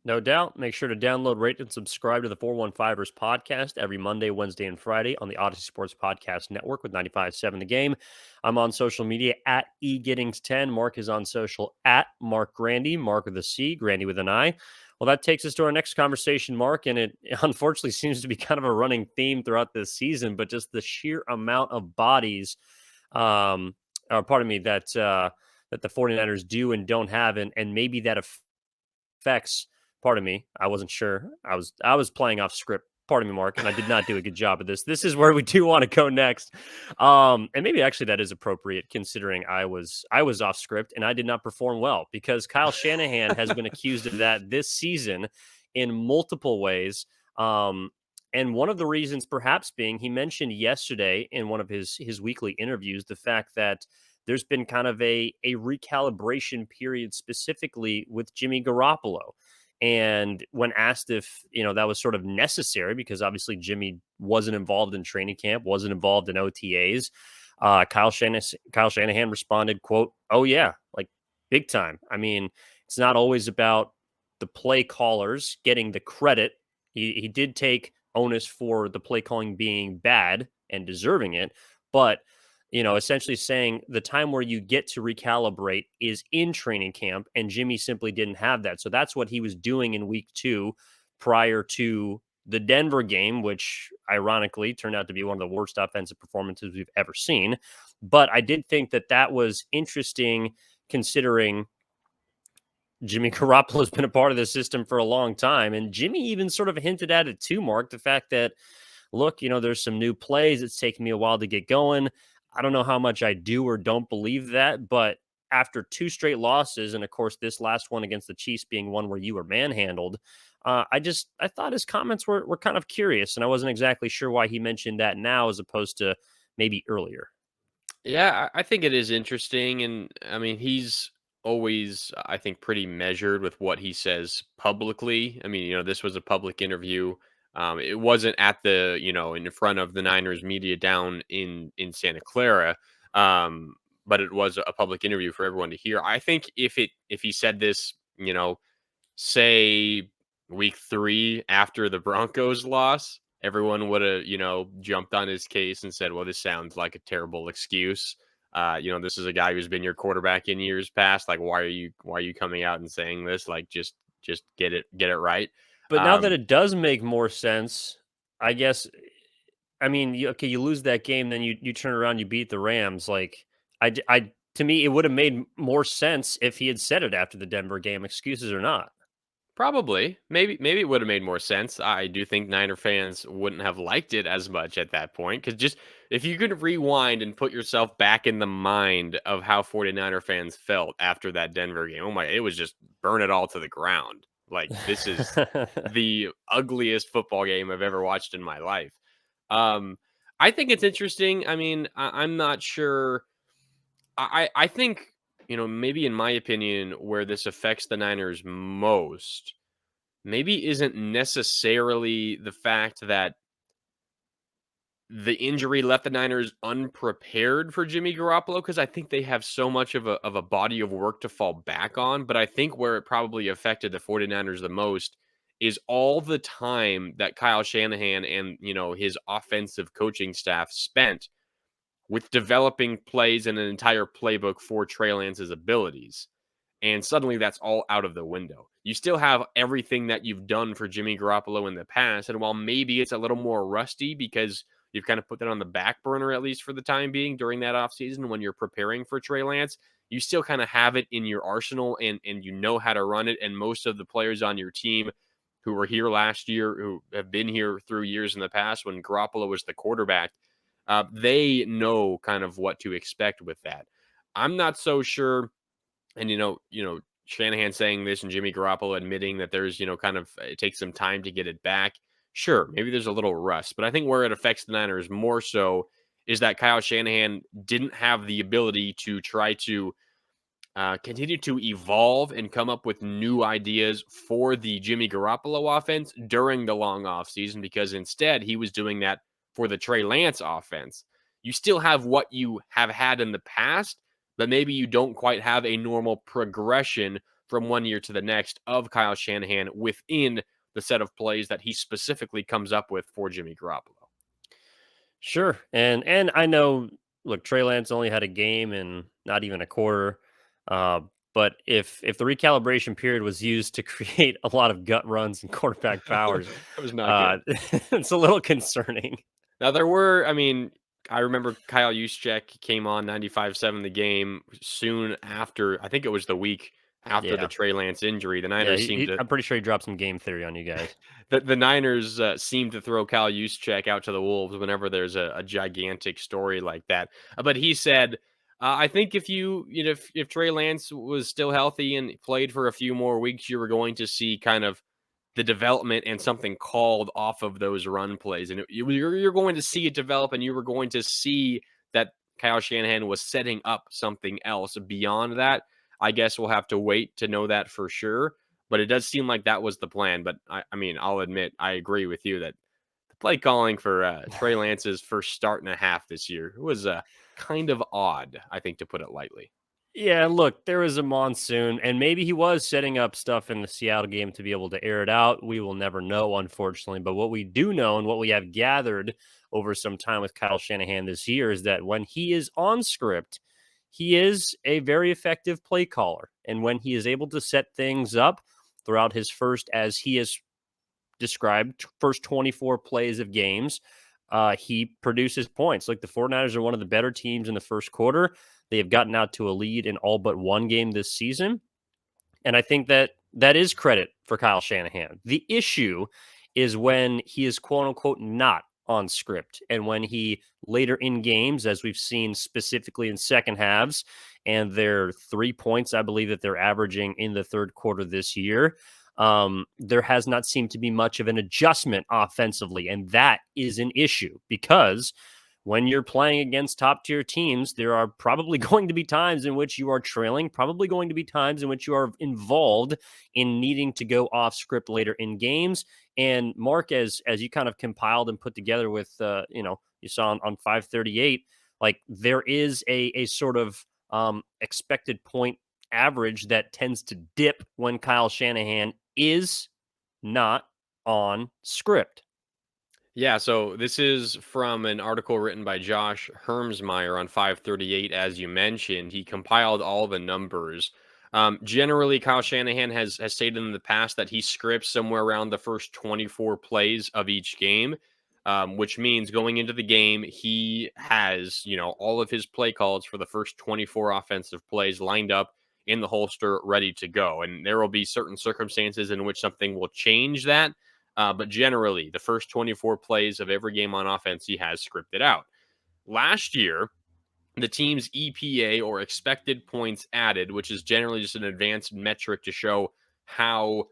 No doubt. Make sure to download, rate, and subscribe to the 415ers podcast every Monday, Wednesday, and Friday on the Odyssey Sports Podcast Network with 95.7 The Game. I'm on social media at egittings10. Marc is on social at Marc Grandy, Marc with a C, Grandy with an I. Well, that takes us to our next conversation, Marc, and it unfortunately seems to be kind of a running theme throughout this season, but just the sheer amount of bodies, pardon me, that the 49ers do and don't have, and maybe that affects. Pardon me, I wasn't sure. I was playing off script. Pardon me, Marc, and I did not do a good job of this. This is where we do want to go next, and maybe actually that is appropriate considering I was off script and I did not perform well because Kyle Shanahan has been accused of that this season in multiple ways. And one of the reasons, perhaps, being he mentioned yesterday in one of his weekly interviews the fact that there's been kind of a recalibration period specifically with Jimmy Garoppolo. And when asked if, that was sort of necessary, because obviously Jimmy wasn't involved in training camp, wasn't involved in OTAs, Kyle Shanahan responded, quote, "Oh, yeah, like big time. I mean, it's not always about the play callers getting the credit. He did take onus for the play calling being bad and deserving it, but essentially saying the time where you get to recalibrate is in training camp, and Jimmy simply didn't have that. So that's what he was doing in week 2 prior to the Denver game, which ironically turned out to be one of the worst offensive performances we've ever seen. But I did think that that was interesting considering Jimmy Garoppolo's been a part of the system for a long time. And Jimmy even sort of hinted at it too, Marc, the fact that, look, there's some new plays. It's taken me a while to get going. I don't know how much I do or don't believe that, but after 2 straight losses, and of course, this last one against the Chiefs being one where you were manhandled, I thought his comments were kind of curious, and I wasn't exactly sure why he mentioned that now as opposed to maybe earlier. Yeah, I think it is interesting. And I mean, he's always, I think, pretty measured with what he says publicly. I mean, this was a public interview. It wasn't at in front of the Niners media down in Santa Clara. Um, but it was a public interview for everyone to hear. I think if he said this, say week 3 after the Broncos loss, everyone would have, jumped on his case and said, well, this sounds like a terrible excuse. This is a guy who's been your quarterback in years past. Like, why are you coming out and saying this? Like, just get it right. But now that Um, it does make more sense, I guess. I mean, okay, you lose that game, then you turn around, you beat the Rams. Like, to me, it would have made more sense if he had said it after the Denver game, excuses or not. Probably. Maybe it would have made more sense. I do think Niner fans wouldn't have liked it as much at that point, cuz just if you could rewind and put yourself back in the mind of how 49er fans felt after that Denver game. Oh my, it was just burn it all to the ground. Like, this is the ugliest football game I've ever watched in my life. Um I think it's interesting. I mean, I'm not sure. I think, maybe in my opinion, where this affects the Niners most maybe isn't necessarily the fact that the injury left the Niners unprepared for Jimmy Garoppolo, because I think they have so much of a body of work to fall back on. But I think where it probably affected the 49ers the most is all the time that Kyle Shanahan and, his offensive coaching staff spent with developing plays and an entire playbook for Trey Lance's abilities. And suddenly that's all out of the window. You still have everything that you've done for Jimmy Garoppolo in the past. And while maybe it's a little more rusty because you've kind of put that on the back burner, at least for the time being, during that offseason when you're preparing for Trey Lance, you still kind of have it in your arsenal, and you know how to run it. And most of the players on your team who were here last year, who have been here through years in the past when Garoppolo was the quarterback, they know kind of what to expect with that. I'm not so sure. And Shanahan saying this and Jimmy Garoppolo admitting that there's kind of it takes some time to get it back. Sure, maybe there's a little rust, but I think where it affects the Niners more so is that Kyle Shanahan didn't have the ability to try to continue to evolve and come up with new ideas for the Jimmy Garoppolo offense during the long off season, because instead he was doing that for the Trey Lance offense. You still have what you have had in the past, but maybe you don't quite have a normal progression from one year to the next of Kyle Shanahan within the set of plays that he specifically comes up with for Jimmy Garoppolo. Sure. And I know, look, Trey Lance only had a game and not even a quarter. Uh, but if the recalibration period was used to create a lot of gut runs and quarterback powers, That was not good. it's a little concerning. Now there were, I mean, I remember Kyle Juszczyk came on 95-7 the game soon after, I think it was the week after the Yeah. Trey Lance injury. The Yeah. Niners seemed to I'm pretty sure he dropped some game theory on you guys. the Niners seem to throw Kyle Juszczyk out to the wolves whenever there's a gigantic story like that. But he said, I think if Trey Lance was still healthy and played for a few more weeks, you were going to see kind of the development and something called off of those run plays, and you're going to see it develop, and you were going to see that Kyle Shanahan was setting up something else beyond that. I guess we'll have to wait to know that for sure. But it does seem like that was the plan. But I mean, I'll admit, I agree with you that the play calling for Trey Lance's first start and a half this year was kind of odd, I think, to put it lightly. Yeah, look, there was a monsoon, and maybe he was setting up stuff in the Seattle game to be able to air it out. We will never know, unfortunately. But what we do know and what we have gathered over some time with Kyle Shanahan this year is that when he is on script, he is a very effective play caller. And when he is able to set things up throughout his first, as he has described, first 24 plays of games, he produces points. Like the 49ers are one of the better teams in the first quarter. They have gotten out to a lead in all but one game this season. And I think that that is credit for Kyle Shanahan. The issue is when he is quote unquote not on script and when he later in games, as we've seen specifically in second halves, and their 3 points, I believe that they're averaging in the third quarter this year. There has not seemed to be much of an adjustment offensively. And that is an issue because when you're playing against top tier teams, there are probably going to be times in which you are trailing, probably going to be times in which you are involved in needing to go off script later in games. And Marc, as you kind of compiled and put together with, you saw on 538, like there is a sort of expected point average that tends to dip when Kyle Shanahan is not on script. Yeah, so this is from an article written by Josh Hermsmeyer on 538, as you mentioned. He compiled all the numbers. Generally, Kyle Shanahan has stated in the past that he scripts somewhere around the first 24 plays of each game, which means going into the game, he has, all of his play calls for the first 24 offensive plays lined up in the holster, ready to go. And there will be certain circumstances in which something will change that, but generally, the first 24 plays of every game on offense, he has scripted out. Last year, the team's EPA or expected points added, which is generally just an advanced metric to show how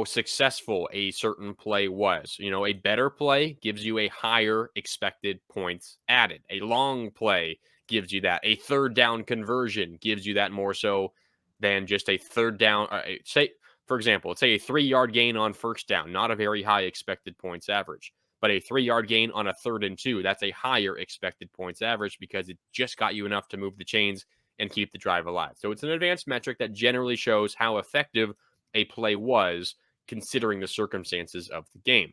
successful a certain play was. A better play gives you a higher expected points added. A long play gives you that. A third down conversion gives you that more so than just a third down. Say, for example, let's say a 3-yard gain on first down, not a very high expected points average, but a 3-yard gain on a 3rd and 2, that's a higher expected points average because it just got you enough to move the chains and keep the drive alive. So it's an advanced metric that generally shows how effective a play was considering the circumstances of the game.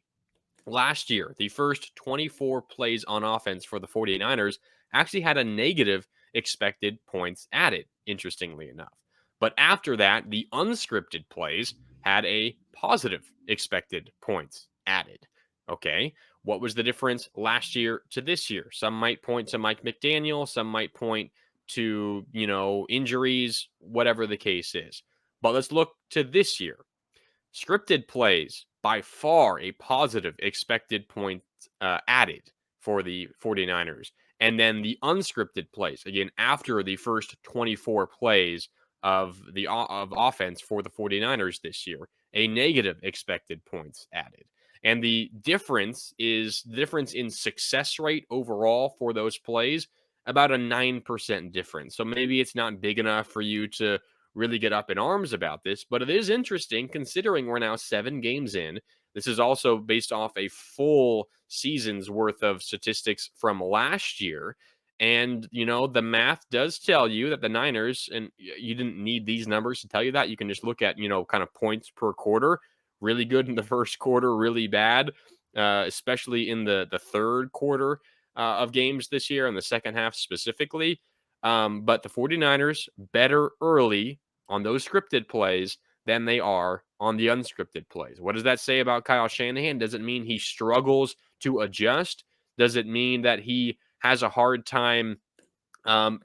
Last year, the first 24 plays on offense for the 49ers actually had a negative expected points added, interestingly enough. But after that, the unscripted plays had a positive expected points added. Okay, what was the difference last year to this year? Some might point to Mike McDaniel, some might point to, injuries, whatever the case is. But let's look to this year. Scripted plays, by far a positive expected points added for the 49ers. And then the unscripted plays, again, after the first 24 plays of the of offense for the 49ers this year, a negative expected points added. And the difference is difference in success rate overall for those plays, about a 9% difference. So maybe it's not big enough for you to really get up in arms about this, but it is interesting considering we're now 7 games in. This is also based off a full season's worth of statistics from last year. And, the math does tell you that the Niners, and you didn't need these numbers to tell you that. You can just look at, kind of points per quarter. Really good in the first quarter, really bad, especially in the third quarter of games this year, and the second half specifically. But the 49ers better early on those scripted plays than they are on the unscripted plays. What does that say about Kyle Shanahan? Does it mean he struggles to adjust? Does it mean that he has a hard time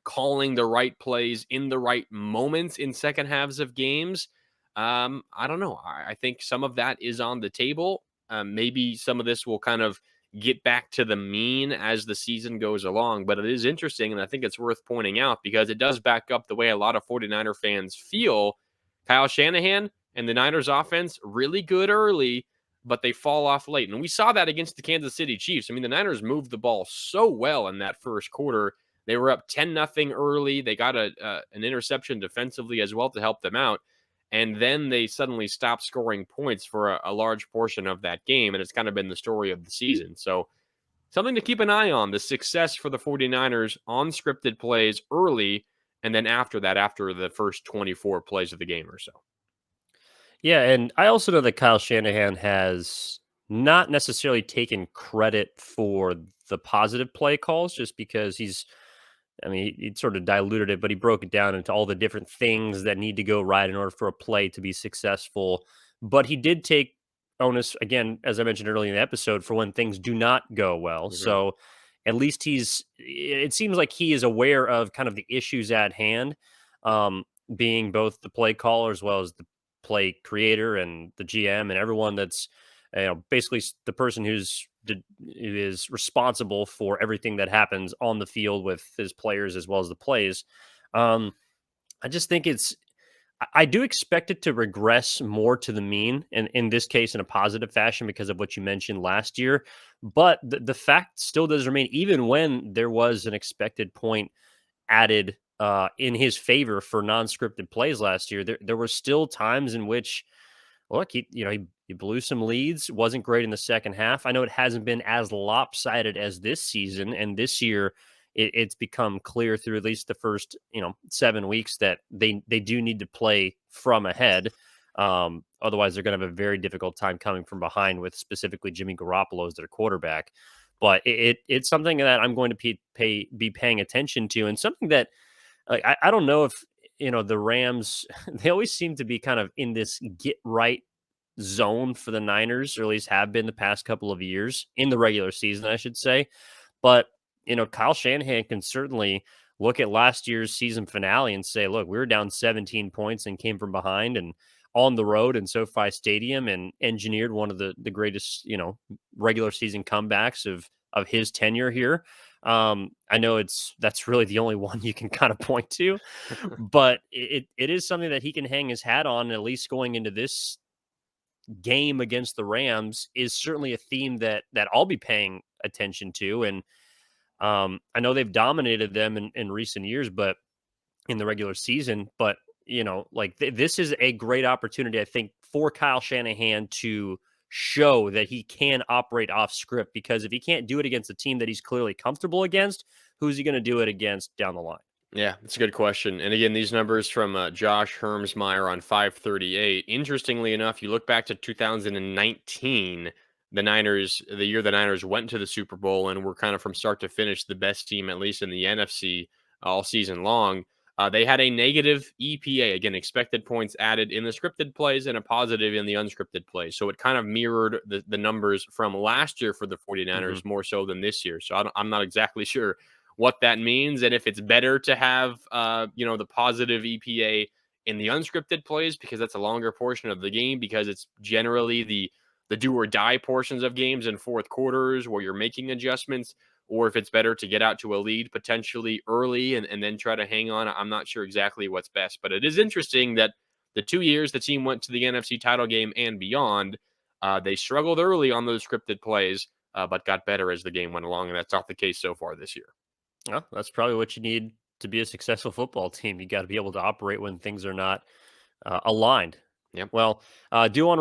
calling the right plays in the right moments in second halves of games? I don't know. I think some of that is on the table. Maybe some of this will kind of get back to the mean as the season goes along. But it is interesting, and I think it's worth pointing out because it does back up the way a lot of 49er fans feel. Kyle Shanahan and the Niners offense, really good early, but they fall off late. And we saw that against the Kansas City Chiefs. I mean, the Niners moved the ball so well in that first quarter. They were up 10-0 early. They got an interception defensively as well to help them out. And then they suddenly stopped scoring points for a large portion of that game. And it's kind of been the story of the season. So something to keep an eye on, the success for the 49ers on scripted plays early. And then after that, after the first 24 plays of the game or so. Yeah, and I also know that Kyle Shanahan has not necessarily taken credit for the positive play calls just because he sort of diluted it, but he broke it down into all the different things that need to go right in order for a play to be successful. But he did take onus, again, as I mentioned earlier in the episode, for when things do not go well. Mhm. So at least it seems like he is aware of kind of the issues at hand, being both the play caller as well as the play creator and the GM and everyone that's basically the person who is responsible for everything that happens on the field with his players as well as the plays. Um, I just think I do expect it to regress more to the mean, and in this case, in a positive fashion because of what you mentioned last year. But the fact still does remain, even when there was an expected point added in his favor for non-scripted plays last year, there were still times in which look, he blew some leads, wasn't great in the second half. I know it hasn't been as lopsided as this season, and this year it's become clear through at least the first 7 weeks that they do need to play from ahead. Otherwise, they're going to have a very difficult time coming from behind with specifically Jimmy Garoppolo as their quarterback. But it's something that I'm going to be paying attention to, and something that like I don't know if the Rams they always seem to be kind of in this get right zone for the Niners, or at least have been the past couple of years in the regular season, I should say. But Kyle Shanahan can certainly look at last year's season finale and say, look, we were down 17 points and came from behind and on the road in SoFi Stadium and engineered one of the greatest, regular season comebacks of his tenure here. I know that's really the only one you can kind of point to, but it is something that he can hang his hat on, at least going into this game against the Rams is certainly a theme that I'll be paying attention to. And I know they've dominated them in recent years, but in the regular season, but this is a great opportunity, I think, for Kyle Shanahan to show that he can operate off script, because if he can't do it against a team that he's clearly comfortable against, who's he going to do it against down the line? Yeah, that's a good question. And again, these numbers from Josh Hermsmeyer on 538. Interestingly enough, you look back to 2019, the year the Niners went to the Super Bowl and were kind of from start to finish the best team, at least in the NFC, all season long. They had a negative EPA, again, expected points added in the scripted plays and a positive in the unscripted plays. So it kind of mirrored the numbers from last year for the Hmm. 49ers more so than this year. So I'm not exactly sure what that means and if it's better to have the positive EPA in the unscripted plays because that's a longer portion of the game, because it's generally the do or die portions of games in fourth quarters where you're making adjustments, or if it's better to get out to a lead potentially early and then try to hang on. I'm not sure exactly what's best, but it is interesting that the 2 years the team went to the NFC title game and beyond, they struggled early on those scripted plays, but got better as the game went along, and that's not the case so far this year. Well, that's probably what you need to be a successful football team. You got to be able to operate when things are not aligned. Yep. Well, do want